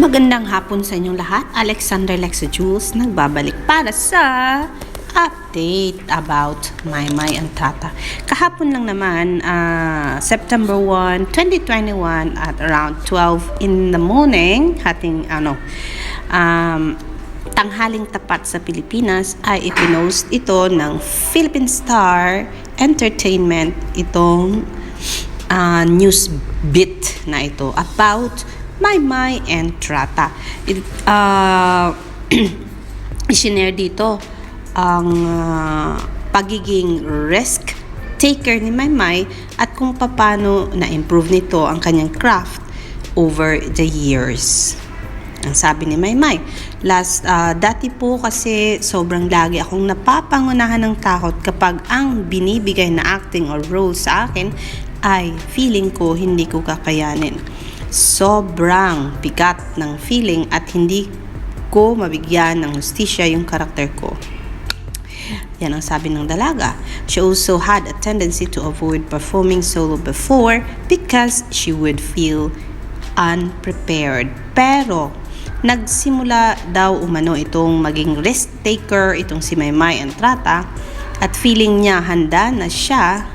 Magandang hapon sa inyong lahat. Alexander Lexa Jules nagbabalik para sa update about Maymay Entrata. Kahapon lang naman, September 1, 2021 at around 12 in the morning, tanghaling tapat sa Pilipinas ay ipinost ito ng Philippine Star Entertainment itong news bit na ito about Maymay Entrata. I-share dito ang pagiging risk taker ni Maymay at kung paano na-improve nito ang kanyang craft over the years. Ang sabi ni Maymay, dati po kasi sobrang lagi akong napapangunahan ng takot kapag ang binibigay na acting or role sa akin ay feeling ko hindi ko kakayanin. Sobrang bigat ng feeling at hindi ko mabigyan ng hustisya yung karakter ko. Yan ang sabi ng dalaga. She also had a tendency to avoid performing solo before because she would feel unprepared. Pero nagsimula daw umano itong maging risk taker itong si Maymay Entrata at feeling niya handa na siya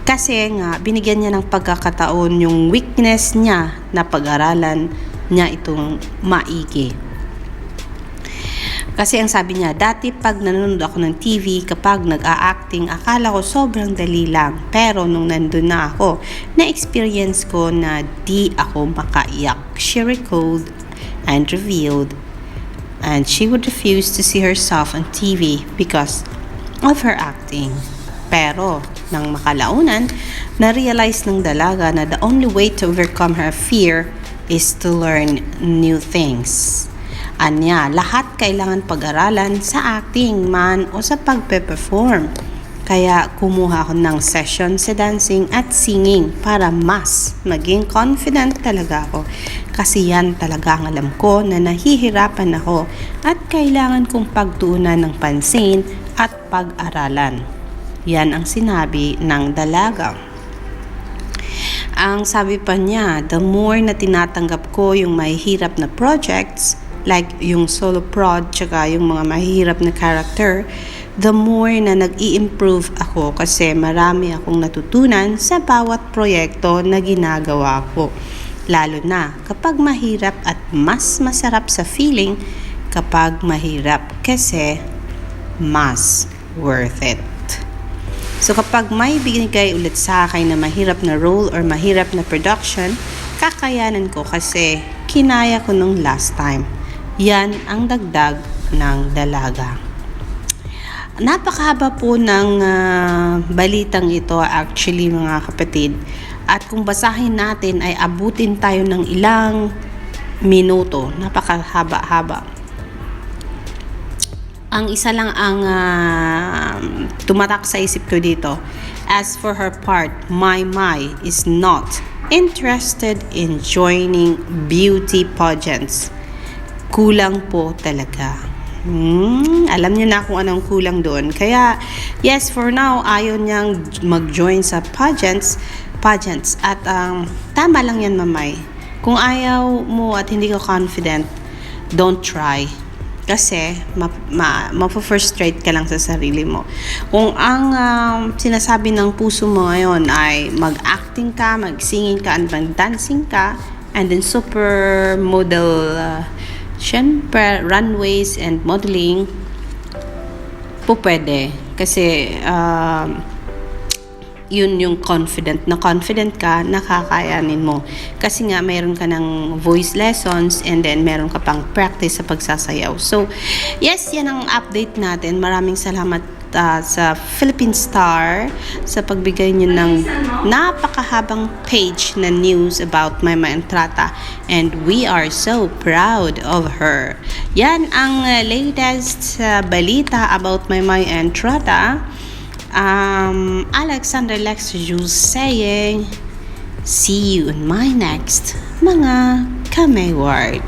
kasi nga binigyan niya ng pagkakataon yung weakness niya na pag-aralan niya itong maigi. Kasi ang sabi niya, dati pag nanonood ako ng TV, kapag nag-a-acting, akala ko sobrang dali lang. Pero nung nandun na ako, na-experience ko na di ako makaiyak. She recalled and revealed, and she would refuse to see herself on TV because of her acting. Pero, nang makalaunan, na-realize ng dalaga na the only way to overcome her fear is to learn new things. Anya, lahat kailangan pag-aralan sa acting man o sa pagpe-perform. Kaya kumuha ako ng session sa dancing at singing para mas maging confident talaga ako. Kasi yan talaga ang alam ko na nahihirapan ako at kailangan kong pagtuunan ng pansin at pag-aralan. Yan ang sinabi ng dalaga. Ang sabi pa niya, the more na tinatanggap ko yung mahihirap na projects, like yung solo prod, tsaka yung mga mahihirap na character, the more na nag-i-improve ako kasi marami akong natutunan sa bawat proyekto na ginagawa ko. Lalo na kapag mahirap at mas masarap sa feeling kapag mahirap kasi mas worth it. So kapag may binigay ulit sa akin na mahirap na role or mahirap na production, kakayanan ko kasi kinaya ko nung last time. Yan ang dagdag ng dalaga. Napakahaba po ng balitang ito actually mga kapatid. At kung basahin natin ay abutin tayo ng ilang minuto. Napakahaba-haba. Ang isa lang ang tumatak sa isip ko dito. As for her part, Maymay is not interested in joining beauty pageants. Kulang po talaga. Alam niyo na kung anong kulang doon. Kaya, yes, for now, ayaw niyang mag-join sa pageants. At tama lang yan, Mamay. Kung ayaw mo at hindi ka confident, don't try. Kasi, mapufrustrate ka lang sa sarili mo. Kung ang sinasabi ng puso mo ngayon ay mag-acting ka, mag-singing ka, and mag-dancing ka, and then super model, syempre, runways and modeling, po pwede. Kasi, yun yung confident ka, nakakayanin mo. Kasi nga, mayroon ka ng voice lessons and then meron ka pang practice sa pagsasayaw. So, yes, yan ang update natin. Maraming salamat sa Philippine Star sa pagbigay niyo ng napakahabang page na news about Maymay Entrata. And we are so proud of her. Yan ang latest balita about Maymay Entrata. Alexander Lexa Jules saying, see you in my next mga Kamayward.